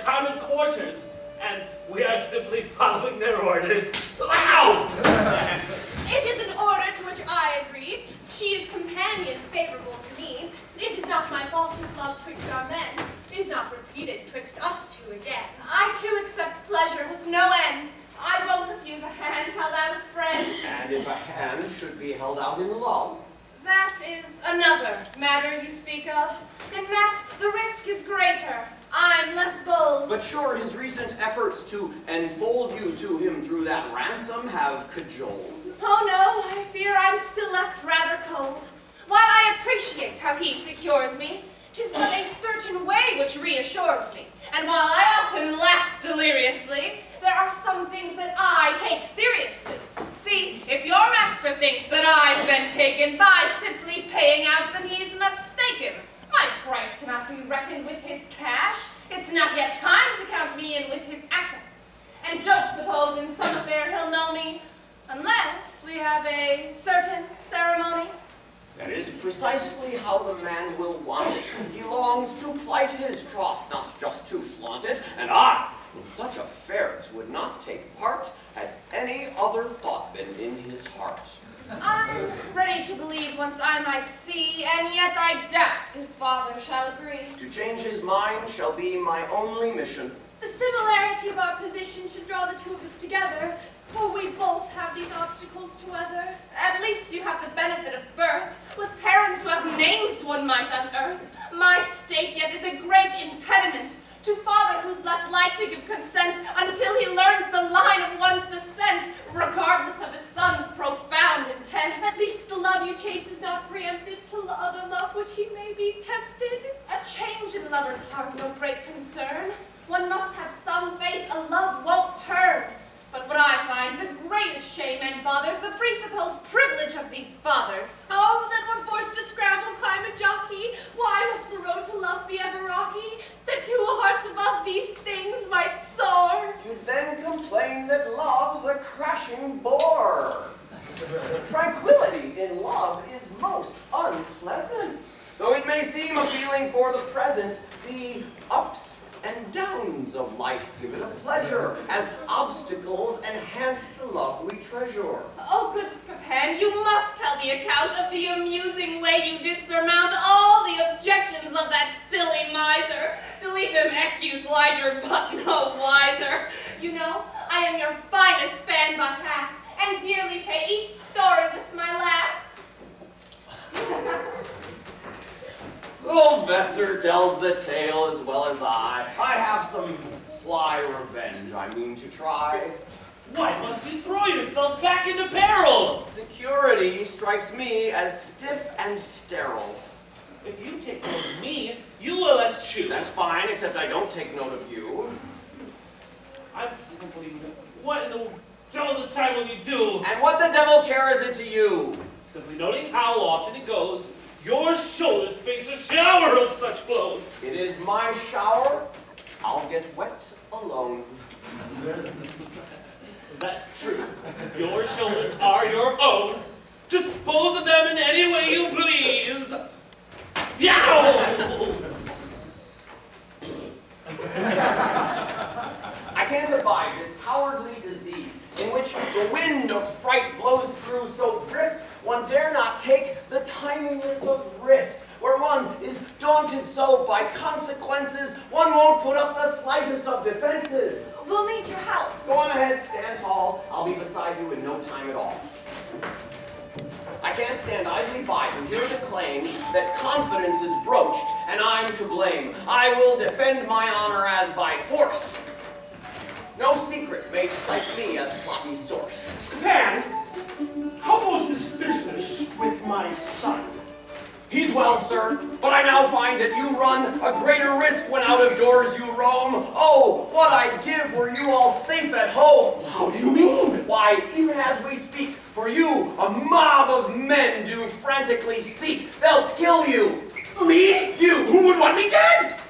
crowded quarters, and we are simply following their orders. Ow! It is an order to which I agree. She is companion favorable to me. It is not my fault if love twixt our men is not repeated twixt us two again. I too accept pleasure with no end. I won't refuse a hand held out as friend. And if a hand should be held out in love? That is another matter you speak of. In that, the risk is greater. I'm less bold. But sure, his recent efforts to enfold you to him through that ransom have cajoled. Oh no, I fear I'm still left rather cold. While I appreciate how he secures me, 'tis but a certain way which reassures me. And while I often laugh deliriously, there are some things that I take seriously. See, if your master thinks that I've been taken by simply paying out, then he's mistaken. My price cannot be reckoned with his cash. It's not yet time to count me in with his assets. And don't suppose in some affair he'll know me, unless we have a certain ceremony. That is precisely how the man will want it. He longs to plight his troth, not just to flaunt it. And I, in such affairs, would not take part had any other thought been in his heart. I'm ready to believe once I might see, and yet I doubt his father shall agree. To change his mind shall be my only mission. The similarity of our position should draw the two of us together, for we both have these obstacles to weather. At least you have the benefit of birth, with parents who have names one might unearth. My state yet is a great impediment to father who's less like to give consent until he learns the line of one's descent, regardless of his son's profound intent. At least the love you chase is not preempted to other love which he may be tempted. A change in lover's heart no great concern. One must have some faith a love won't turn. But what I find the greatest shame and bothers the presupposed privilege of these fathers. Oh, that we're forced to scramble, climb and jockey. Why must the road to love be ever rocky? That two hearts above these things might soar. You'd then complain that love's a crashing bore. Tranquility in love is most unpleasant. Though it may seem appealing for the present, the ups and downs of life give it a pleasure, as obstacles enhance the love we treasure. Oh, good Scapin, you must tell the account of the amusing way you did surmount all the objections of that silly miser, to leave him excuse lighter but no wiser. You know, I am your finest fan by half, and dearly pay each story with my laugh. Sylvester tells the tale as well as I. I have some sly revenge I mean to try. Why must you throw yourself back into peril? Security strikes me as stiff and sterile. If you take note of me, you will eschew. That's fine, except I don't take note of you. I'm simply, what in the devil this time will you do? And what the devil cares it to you? Simply noting how often it goes, your shoulders face a shower of such blows. It is my shower. I'll get wet alone. That's true. Your shoulders are your own. Dispose of them in any way you please. Yow! I can't abide this cowardly disease in which the wind of fright blows through so brisk one dare not take the tiniest of risk. Where one is daunted so by consequences, one won't put up the slightest of defenses. We'll need your help. Go on ahead, stand tall. I'll be beside you in no time at all. I can't stand idly by to hear the claim that confidence is broached and I'm to blame. I will defend my honor as by force. No secret may cite me as sloppy source. Scapin, how goes this business with my son? He's well, sir, but I now find that you run a greater risk when out of doors you roam. Oh, what I'd give were you all safe at home. How do you mean? Why, even as we speak, for you, a mob of men do frantically seek. They'll kill you. Me? You. Who would want me dead?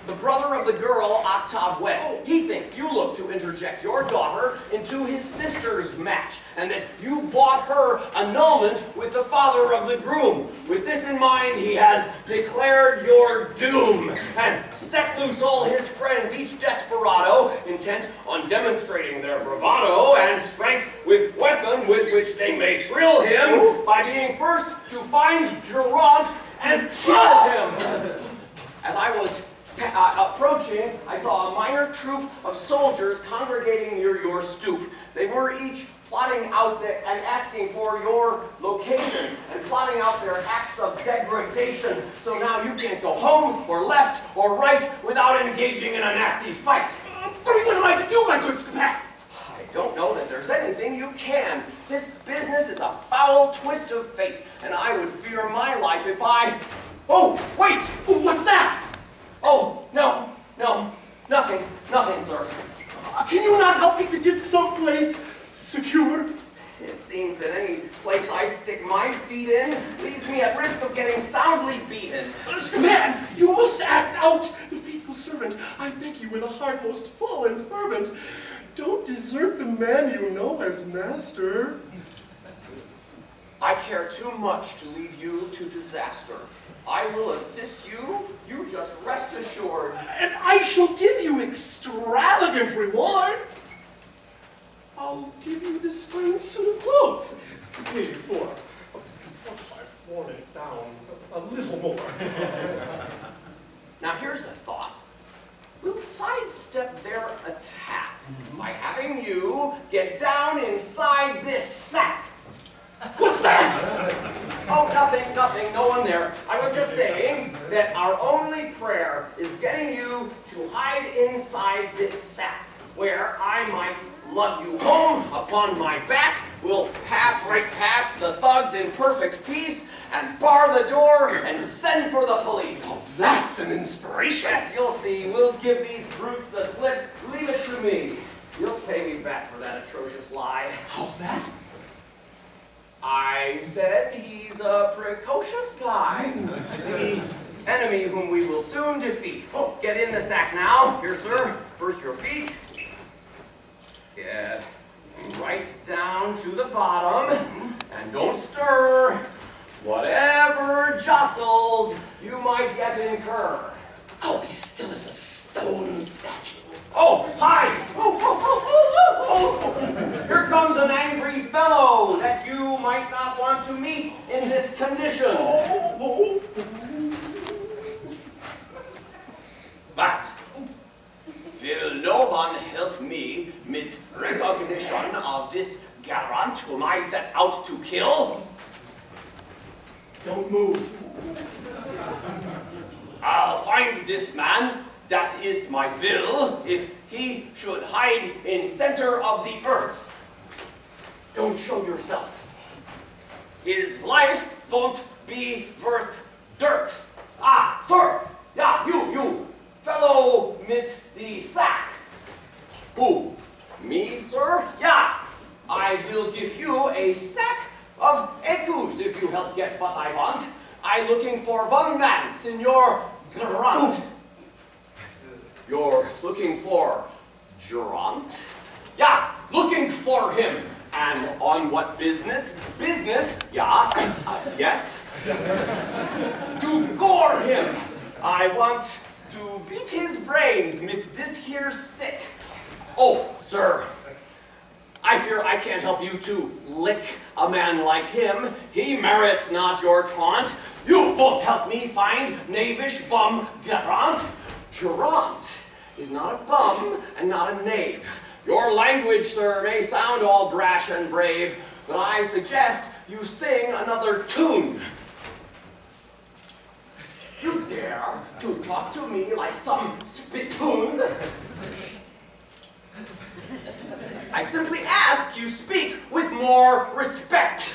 The brother of the girl Octave Webb. He thinks you look to interject your daughter into his sister's match, and that you bought her annulment with the father of the groom. With this in mind, he has declared your doom, and set loose all his friends, each desperado, intent on demonstrating their bravado and strength with weapon with which they may thrill him by being first to find Geronte and kill him. As I was approaching, I saw a minor troop of soldiers congregating near your stoop. They were each plotting out and asking for your location and plotting out their acts of degradation. So now you can't go home or left or right without engaging in a nasty fight. What am I to do, my good Scapin? I don't know that there's anything you can. This business is a foul twist of fate, and I would fear my life if I... Oh, wait! What's that? Oh, no, nothing, sir. Can you not help me to get someplace secure? It seems that any place I stick my feet in leaves me at risk of getting soundly beaten. Scapin, you must act out the faithful servant. I beg you with a heart most full and fervent. Don't desert the man you know as master. I care too much to leave you to disaster. I will assist you. You just rest assured. And I shall give you extravagant reward. I'll give you this fine suit of clothes to pay you for. Once I've worn it down a little more. Now here's a thought. We'll sidestep their attack by having you get down inside this sack. What's that? Oh, nothing, no one there. I was just saying that our only prayer is getting you to hide inside this sack, where I might lug you home upon my back. We'll pass right past the thugs in perfect peace and bar the door and send for the police. Oh, that's an inspiration. Yes, you'll see. We'll give these brutes the slip. Leave it to me. You'll pay me back for that atrocious lie. How's that? I said he's a precocious guy. The enemy whom we will soon defeat. Oh, get in the sack now. Here, sir. First your feet. Get right down to the bottom. And don't stir. Whatever jostles you might yet incur. I'll be still as a stone statue. Oh, hide! Here comes an angry fellow that you might not want to meet in this condition. But will no one help me with recognition of this Geronte whom I set out to kill? Don't move. I'll find this man. That is my will, if he should hide in center of the earth. Don't show yourself. His life won't be worth dirt. Ah, sir! Yeah, you, fellow with the sack. Who? Me, sir? Yeah, I will give you a stack of écus if you help get what I want. I looking for one man, Signor Geronte. You're looking for Geronte? Yeah, looking for him. And on what business? Business? Yeah, yes. To gore him. I want to beat his brains with this here stick. Oh, sir, I fear I can't help you to lick a man like him. He merits not your taunt. You won't help me find knavish bum Geronte. Geronte is not a bum and not a knave. Your language, sir, may sound all brash and brave, but I suggest you sing another tune. You dare to talk to me like some spittoon? I simply ask you speak with more respect.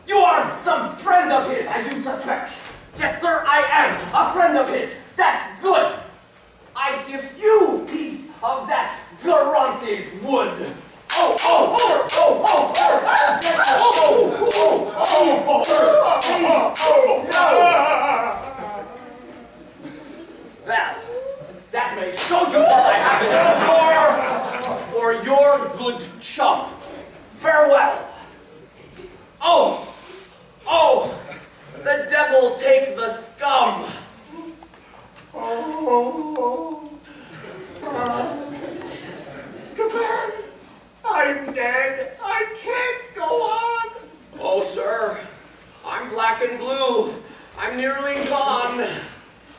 You are some friend of his, I do suspect. Yes, sir, I am a friend of his. That's good. I give you piece of that Geronte's wood. Well, that may show you what I have in store for your good chum. Farewell. Oh, the devil take the scum. Scapin, I'm dead. I can't go on. Oh, sir, I'm black and blue. I'm nearly gone.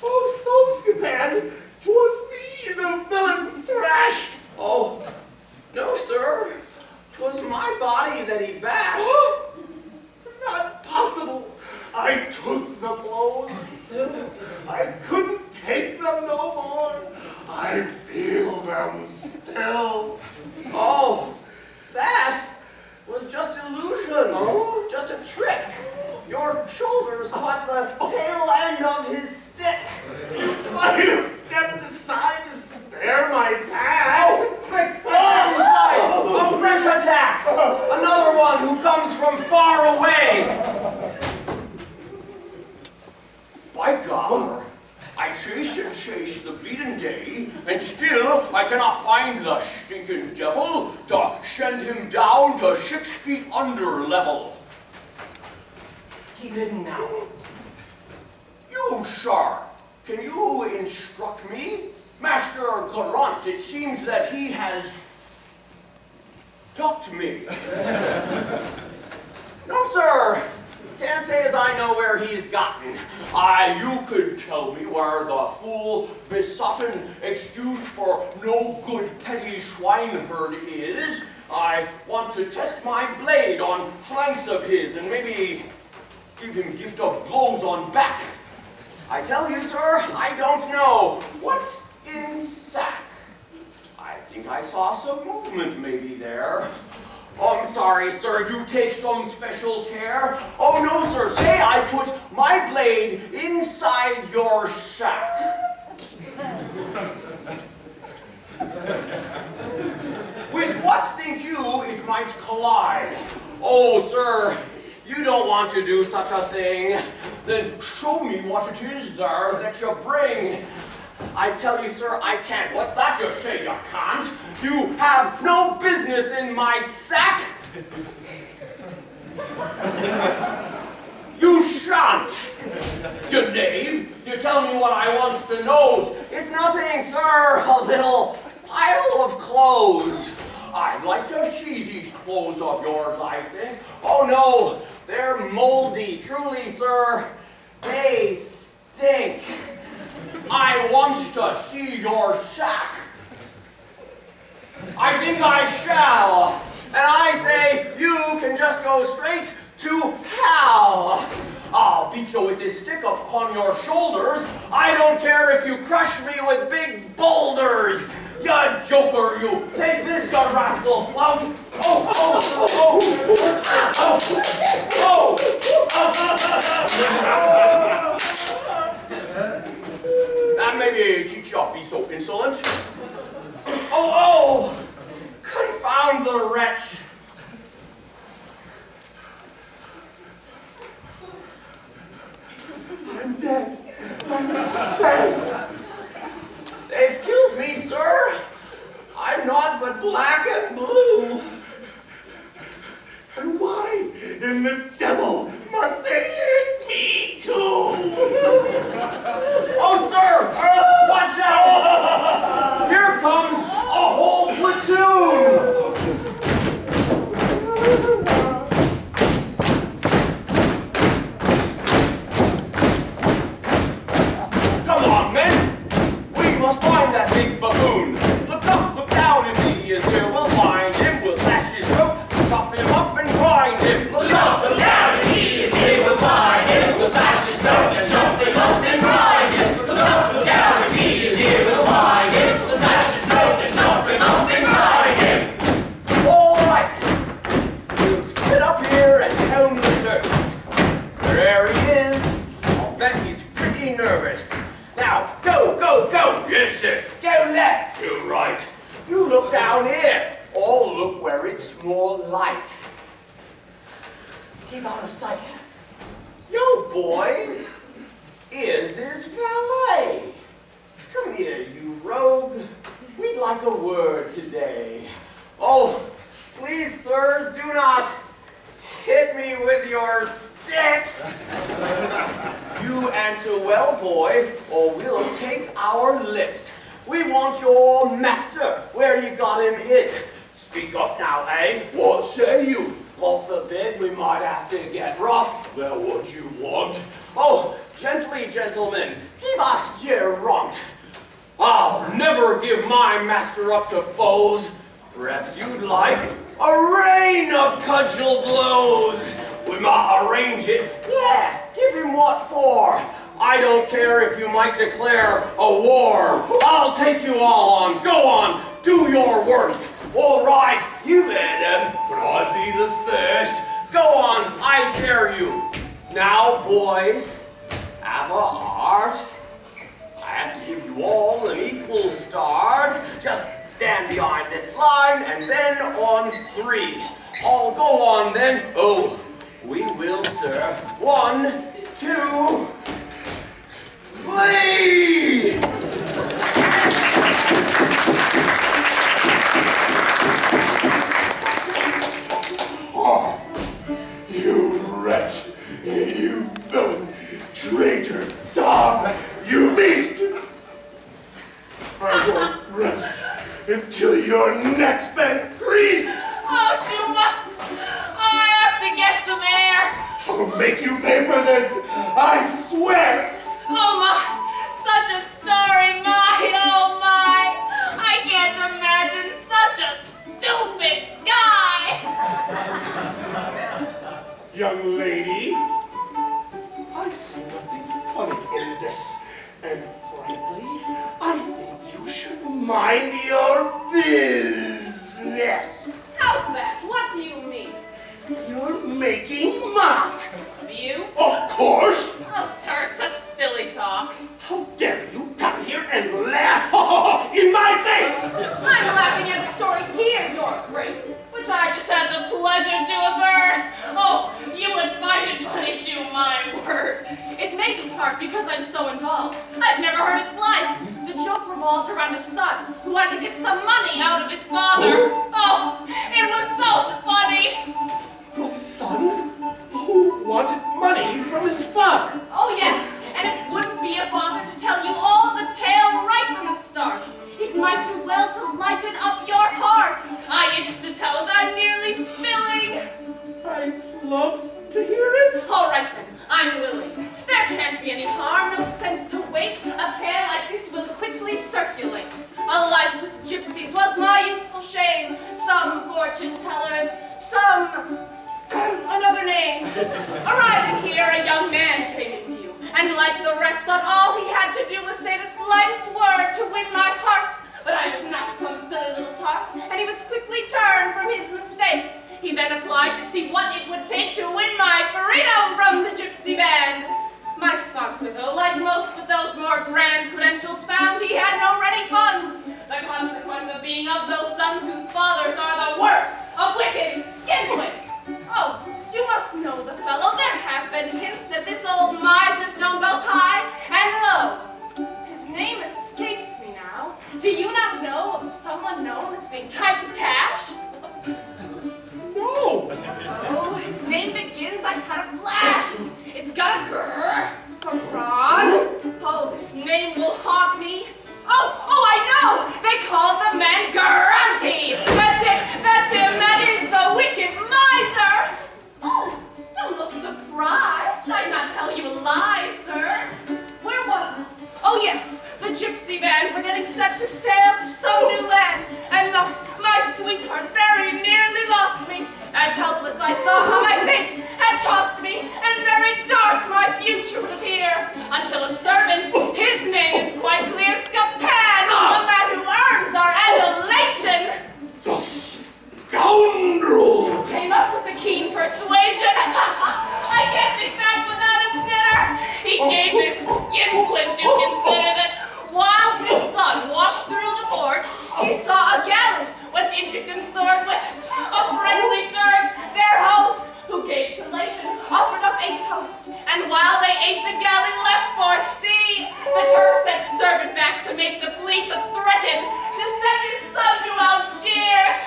Oh, so, Scapin, 'twas me the villain thrashed. Oh, no, sir. 'Twas my body that he bashed. Not possible. I took the blows till I couldn't take them no more. I feel them still. Oh, that was just illusion. Oh? Just a trick. Your shoulders caught the tail end of his stick. I'd have stepped aside to spare my pack. Oh, quick, back inside. A fresh attack. Another one who comes from far away. By God, I chase and chase the bleeding day, and still I cannot find the stinking devil to send him down to 6 feet under level. He's in now. You, sir, can you instruct me? Master Geronte, it seems that he has ducked me. No, sir. Can't say as I know where he's gotten. You could tell me where the fool, besotted excuse for no good petty swineherd is. I want to test my blade on flanks of his and maybe give him gift of blows on back. I tell you, sir, I don't know. What's in sack? I think I saw some movement maybe there. Oh, I'm sorry, sir, you take some special care? Oh, no, sir, say I put my blade inside your sack. With what, think you, it might collide? Oh, sir, you don't want to do such a thing. Then show me what it is there that you bring. I tell you, sir, I can't. What's that you say you can't? You have no business in my sack. You shan't. You knave. You tell me what I want to know. It's nothing, sir. A little pile of clothes. I'd like to see these clothes of yours, I think. Oh, no. They're moldy. Truly, sir. They stink. I want to see your sack. I think I shall. And I say you can just go straight to hell. I'll beat you with this stick upon your shoulders. I don't care if you crush me with big boulders. You joker, you. Take this, you rascal slouch. That maybe teach you to be so insolent. Oh, confound the wretch. I'm dead. I'm spent. They've killed me, sir. I'm naught but black and blue. And why in the devil must they hit me too? Oh, sir! Watch out! Here comes a whole platoon! Come on, men! We must find that big buffoon. Look up, look down, if he is here, we'll find him. We'll slash his throat, chop him up and grind him. Look up, look down, if he is here, we'll find him. We'll slash his throat and chop him up and grind him. Look up, look down, if he is here, we'll find him. We'll slash his throat and chop him up and grind him. All right. We'll split up here and count the circles. There he is. I'll bet he's pretty nervous. Now, go, go, go! Yes, sir. Go left, go right. You look down here. Oh, look where it's more light. Keep out of sight. Yo, boys. Here's his valet. Come here, you rogue. today. Oh, please, sirs, do not hit me with your sticks. You answer well, boy, or we'll take our licks. We want your master, where you got him hid. Speak up now, eh? What say you? God forbid we might have to get rough. Well, what you want? Oh, gently, gentlemen, give us Geronte. I'll never give my master up to foes. Perhaps you'd like a rain of cudgel blows. We might arrange it. Yeah, give him what for. I don't care if you might declare a war. I'll take you all on. Go on, do your worst. All right, you let him, but I'll be the first. Go on, I dare you. Now, boys, have a heart. I have to give you all an equal start. Just stand behind this line, and then on 3. I'll go on then. Oh, we will, sir. 1, 2, flee! Oh, you wretch, you villain, traitor, dog, you beast! I won't rest until your neck's been greased! Oh, too much! Oh, I have to get some air! I'll make you pay for this, I swear! Oh my, such a story, my, oh my! I can't imagine such a stupid guy! Young lady, I see nothing funny in this, and frankly, I think you should mind your business. How's that? What do you mean? You're making mock. Of you? Of course. Oh, sir, such silly talk. How dare you come here and laugh in my face? I'm laughing at a story here, Your Grace, which I just had the pleasure to aver. Oh, you would find it funny, to my word. It may be part because I'm so involved. I've never heard its like. The joke revolved around a son who had to get some money out of his father. Oh, it was so funny. A son who wanted money from his father. Oh, yes, and it wouldn't be a bother to tell you all the tale right from the start. It might do well to lighten up your heart. I itch to tell it, I'm nearly spilling. I'd love to hear it. All right then, I'm willing. There can't be any harm, no sense to wait. A tale like this will quickly circulate. A life with gypsies was my youthful shame. Some fortune tellers, some another name. Arriving here, a young man came in view, and like the rest, thought all he had to do was say the slightest word to win my heart. But I was not some silly little tart, and he was quickly turned from his mistake. He then applied to see what it would take to win my freedom from the gypsy band. My sponsor, though, like most with those more grand credentials, found he had no ready funds. The consequence of being of those sons whose fathers are the worst of wicked skinflints. Oh, you must know the fellow. There have been hints that this old miser's known both high and low. His name escapes me now. Do you not know of someone known as being tight with cash? No. Oh, his name begins, I cut a flash. It's got a grr, a rod. Oh, this name will haunt me. Oh, I know! They call the man Geronte! That's it! That's him! That is the wicked miser! Oh, don't look surprised. I'd not tell you a lie, sir. Where was it? Oh, yes, the gypsy band were getting set to sail to some new land, and thus my sweetheart very nearly lost me. As helpless I saw how my fate had tossed me, and very dark my future would appear, until a servant, his name is quite clear, Scapin, the man who earns our adulation. The scoundrel! Came up with a keen persuasion. I can't think back without a dinner. He gave this skinflint to consider that while his son watched through the port, he saw a galley went into consort with a friendly Turk, their host, who gave collation, offered up a toast, and while they ate, the galley left for sea. The Turk sent servant back to make the plea to threaten, to sent his son to Algiers,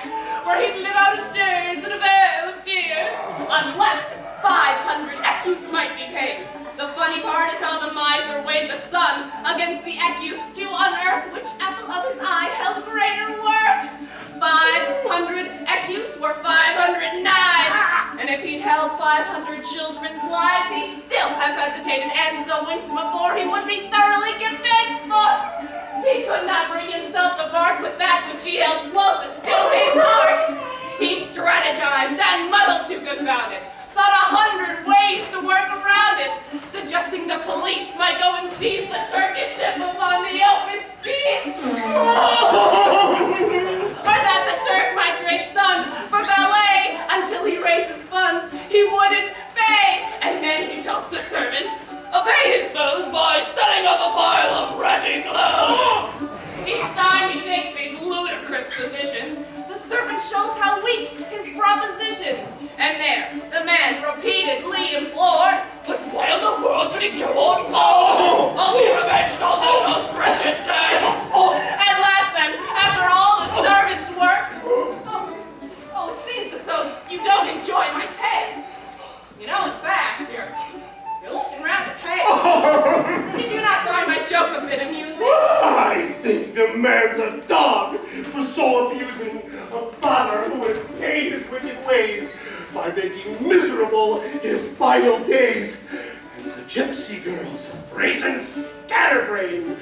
where he'd live out his days in a vale of tears, unless 500 ecus might be paid. The funny part is how the miser weighed the sun against the ecus to unearth which apple of his eye held greater worth. 500 ecus were 500 knives, and if he'd held 500 children's lives, he'd still have hesitated and so winced before he would be thoroughly convinced, for he could not bring himself to part with that which he held closest to his heart. He strategized and muddled to confound it, thought 100 ways to work around it, suggesting the police might go and seize the Turkish ship upon the open sea. Or that the Turk might trade son for ballet until he raises funds he wouldn't pay. And then he tells the servant, pay his foes by setting up a pile of ratty clothes. Each time he takes these ludicrous positions, the servant shows how weak his propositions. And there, the man repeatedly implored, but why in the world would he go on? I'll be revenged on this most wretched day. At last then, after all the servant's work, it seems as though you don't enjoy my tale. You know, in fact, you're looking rather pale. Did you not find my joke a bit amusing? I think the man's a dog for so abusing a father who would pay his wicked ways by making miserable his final days. And the gypsy girls, brazen scatterbrain,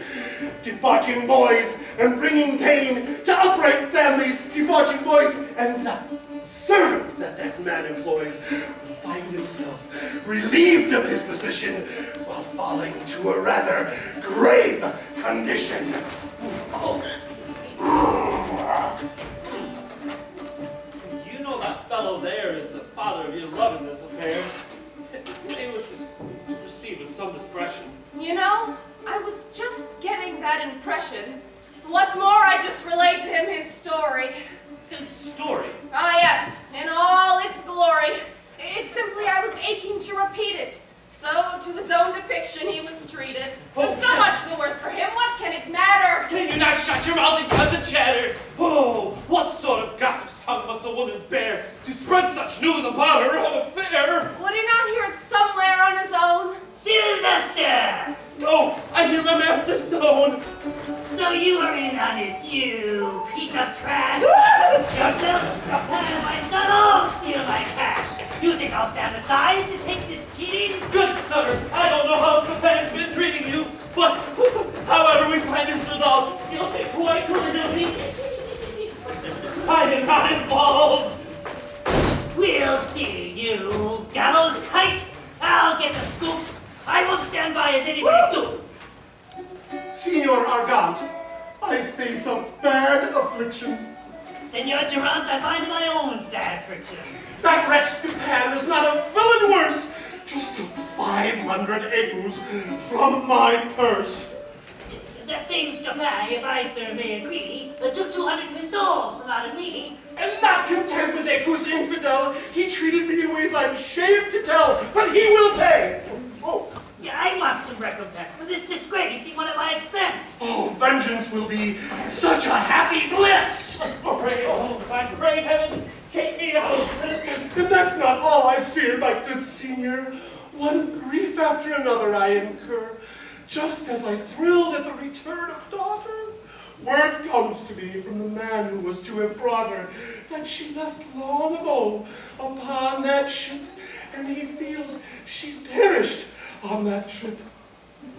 debauching boys and bringing pain to upright families, debauching boys, and the servant that man employs will find himself relieved of his position while falling to a rather grave condition. You know that fellow there is the father of your love in this affair. They wish to proceed with some discretion. You know, I was just getting that impression. What's more, I just relayed to him his story. His story? Ah, yes, in all its glory. It's simply I was aching to repeat it. So, to his own depiction, he was treated. So much the worse for him. What can it matter? Can you not shut your mouth and cut the chatter? Oh, what sort of gossip's tongue must a woman bear to spread such news upon her own affair? Would he not hear it somewhere on his own? Sylvester! No, I hear my master stone. So you are in on it, you piece of trash! Yourself, Scapin, and my son all steal my cash! You think I'll stand aside to take this cheating? Good sir, I don't know how Scapin's been treating you, but however we find this resolved, you'll say quite clearly, I am not involved. We'll see, you gallows kite! I'll get the scoop! I won't stand by as anybody do! Signor Argant, I face a bad affliction. Senor Geronte, I find my own sad friction. That wretch Scapin is not a villain worse. Just took 500 ecus from my purse. That same Scapin, if I sir may agree, took 200 pistoles from out of me. And not content with ecus infidel, he treated me in ways I'm ashamed to tell, but he will pay. Oh. Yeah, I want some recompense for this disgrace he went at my expense. Oh, vengeance will be such a happy bliss! Pray, oh, my great heaven, keep me out of prison. And that's not all I fear, my good senior. One grief after another I incur. Just as I thrilled at the return of daughter, word comes to me from the man who was to have brought her that she left long ago upon that ship, and he feels she's perished on that trip.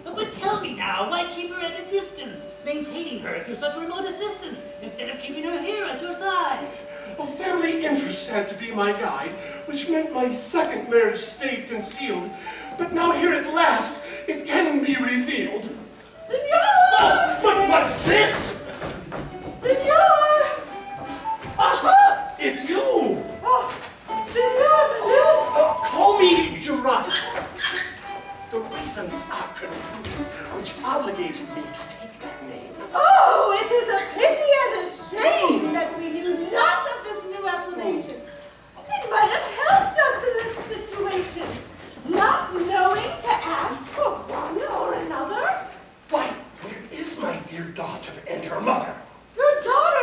But tell me now, why keep her at a distance, maintaining her through such remote assistance, instead of keeping her here at your side? A family interest had to be my guide, which meant my second marriage stayed concealed. But now here at last, it can be revealed. Senor! Oh, but what's this? Senor! Aha! It's you! Oh, Senor! Call me Geronte. The reasons are concluded, which obligated me to take that name. Oh, it is a pity and a shame that we knew not of this new appellation. It might have helped us in this situation, not knowing to ask for one or another. Why, where is my dear daughter and her mother? Your daughter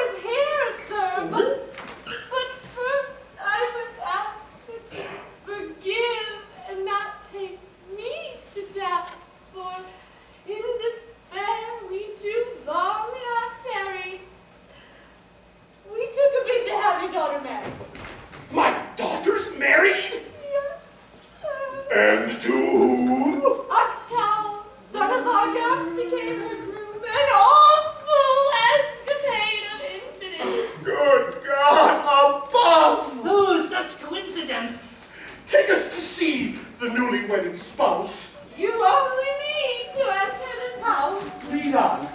Lead on.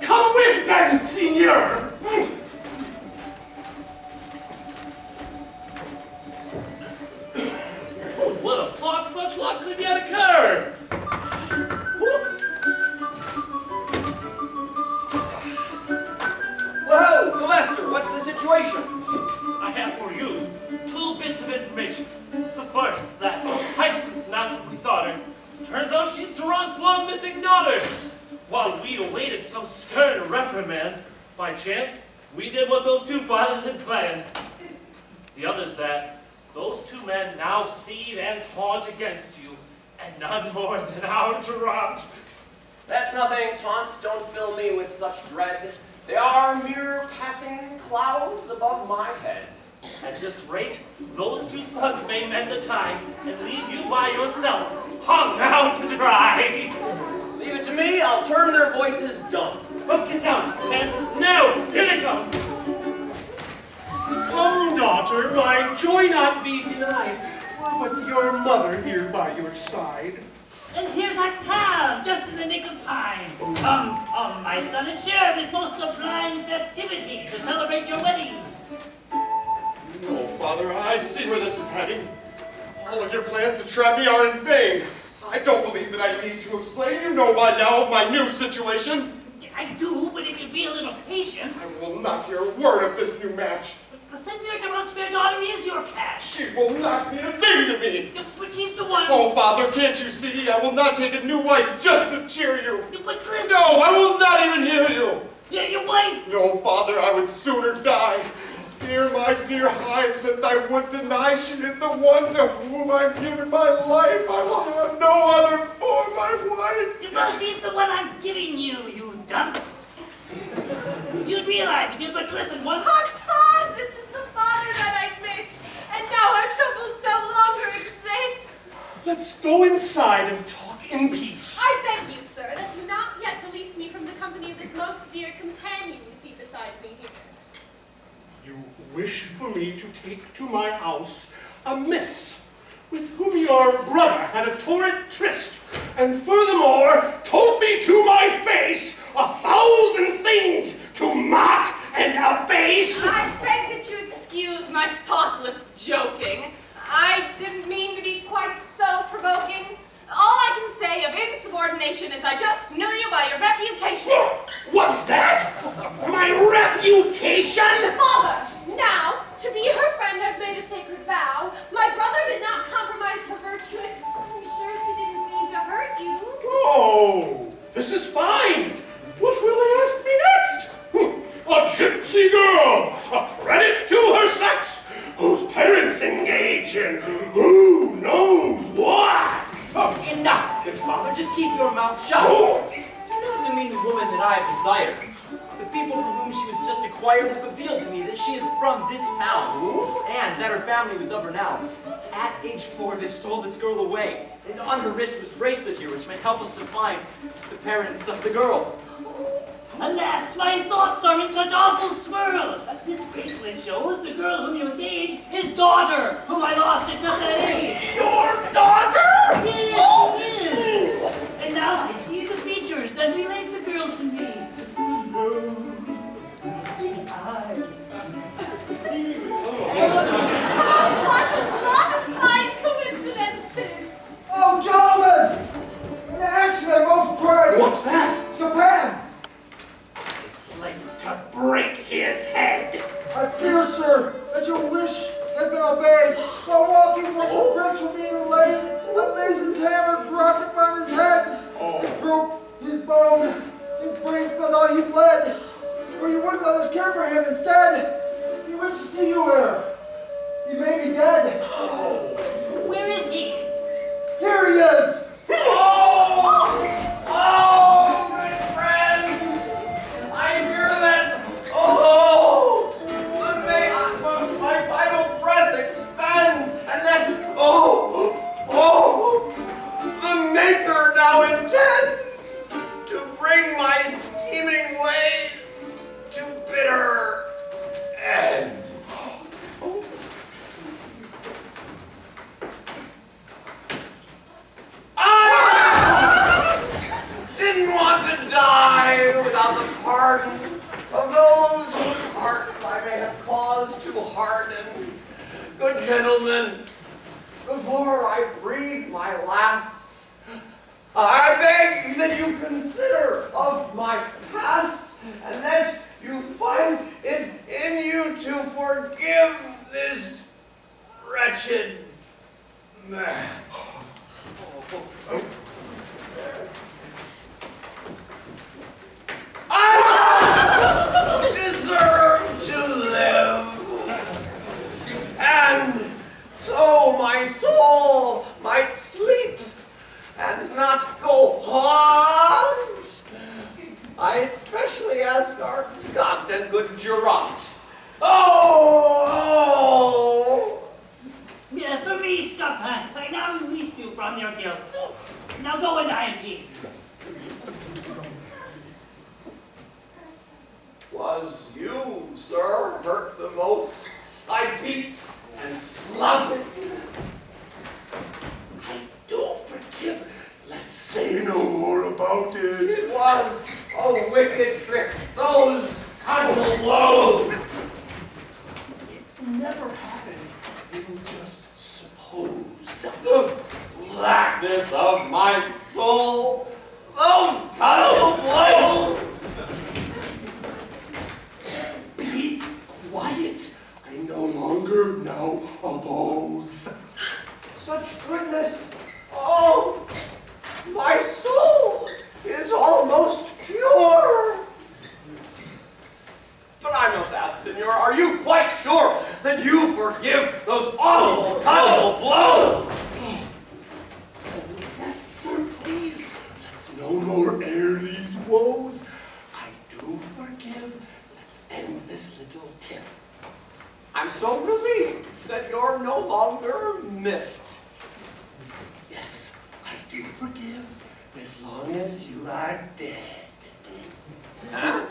Come with, then, Senior! Who would have thought such luck could yet occur? Whoa, Sylvester, what's the situation? I have for you 2 bits of information. The first, that Hyacinth's not what we thought her. Turns out she's Geronte's long-missing daughter. While we awaited some stern reprimand, by chance, we did what those 2 fathers had planned. The other's that those 2 men now seethe and taunt against you, and none more than our Geronte. That's nothing. Taunts don't fill me with such dread. They are mere passing clouds above my head. At this rate, those 2 sons may mend the tide and leave you by yourself, hung out to dry. Leave it to me, I'll turn their voices dumb. Look it down, and now, here they come. Come, daughter, my joy not be denied. Were but your mother here by your side. And here's Octave, just in the nick of time. Come, my son, and share this most sublime festivity to celebrate your wedding. No, Father, I see where this is heading. All of your plans to trap me are in vain. I don't believe that I need to explain. You know by now of my new situation. I do, but if you'd be a little patient. I will not hear a word of this new match. The Senor Geronte's fair daughter is your catch. She will not be a thing to me. But she's the one. Oh, Father, can't you see? I will not take a new wife just to cheer you. But listen. No, I will not even hear you. Your wife. No, Father, I would sooner die. Dear, my dear Hyacinth, I would deny she is the one to whom I've given my life. I will have no other for my wife. Well, she's the one I'm giving you, you dump. You'd realize if you'd but listen one. Octave, this is the father that I missed, and now our troubles no longer exist. Let's go inside and talk in peace. I beg you, sir, that you not yet release me from the company of this most dear companion you see beside me here. You wish for me to take to my house a miss with whom your brother had a torrid tryst, and furthermore told me to my face 1,000 things to mock and abase. I beg that you excuse my thoughtless joking. I didn't mean to be quite so provoking. All I can say of insubordination is I just knew you by your reputation. What's that? My reputation? Father, now, to be her friend, I've made a sacred vow. My brother did not compromise her virtue, and I'm sure she didn't mean to hurt you. Oh, this is fine. What will they ask me next? A gypsy girl, a credit to her sex, whose parents engage in who knows what. Oh, enough, good father. Just keep your mouth shut. Oh. Do not demean the woman that I desire. The people from whom she was just acquired have revealed to me that she is from this town, and that her family was of renown. At age 4, they stole this girl away, and on her wrist was a bracelet here, which may help us to find the parents of the girl. Alas, my thoughts are in such awful swirl. This bracelet shows the girl whom you engage, his daughter, whom I lost at just that age. Your daughter? Yes, Oh. yes. And now I see the features that relate the girl to me. What a fine coincidences! Oh, gentlemen! In action at most great! What's that? Scapin! Like to break his head. I fear, sir, that your wish has been obeyed. While walking where some bricks were being laid, a mason hammer dropped upon his head. It broke his bone, his brains spilled out, he bled. For you wouldn't let us care for him. Instead, he wished to see you here. He may be dead. Where is he? Here he is! Oh, good friends! I hear that, my final breath expands, and that, the Maker now intends to bring my scheming ways to bitter end. I didn't want to die. gentlemen, before I breathe my last, I beg that you consider of my past and that you find it in you to forgive this wretched man. I deserve to live, and so my soul might sleep and not go haunt. I especially ask our God and good Geronte. Oh! Yeah, for me, Scapin, I now release you from your guilt. Now go and die in peace. Was you, sir, hurt the most? I beat and flouted. I do forgive. Let's say no more about it. It was a wicked trick. Those cudgel blows. It never happened. You just suppose. The blackness of my soul. Those cudgel blows. Be quiet. I no longer now oppose. Such goodness. Oh, my soul is almost pure. But I must ask, senor, are you quite sure that you forgive those awful cudgel blows? Yes, sir, please. Let's no more air these woes. I do forgive. Let's end this little tiff. I'm so relieved that you're no longer miffed. Yes, I do forgive as long as you are dead. Huh?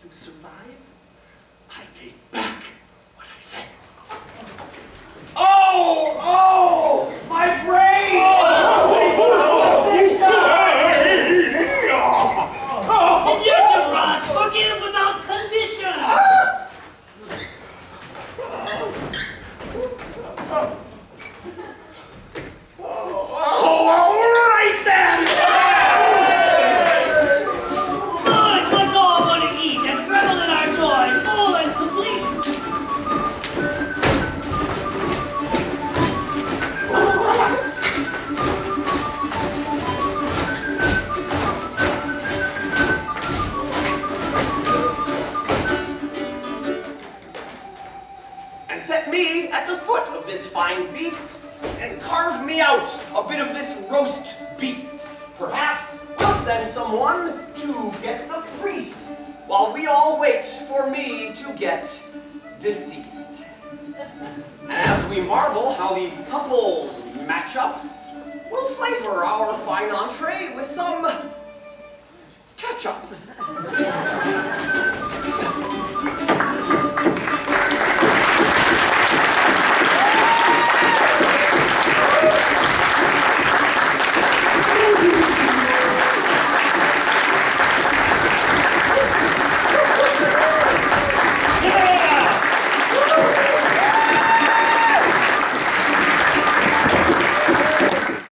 You survive? I take back what I said. Oh, my brain! And you, Geronte, forgive without condition. All right then! Good, let's all go to eat and revel in our joy, full and complete. And set me at the foot of this fine feast, and carve me out a bit of this roast beast. Perhaps we'll send someone to get the priest, while we all wait for me to get deceased. And as we marvel how these couples match up, we'll flavor our fine entree with some ketchup.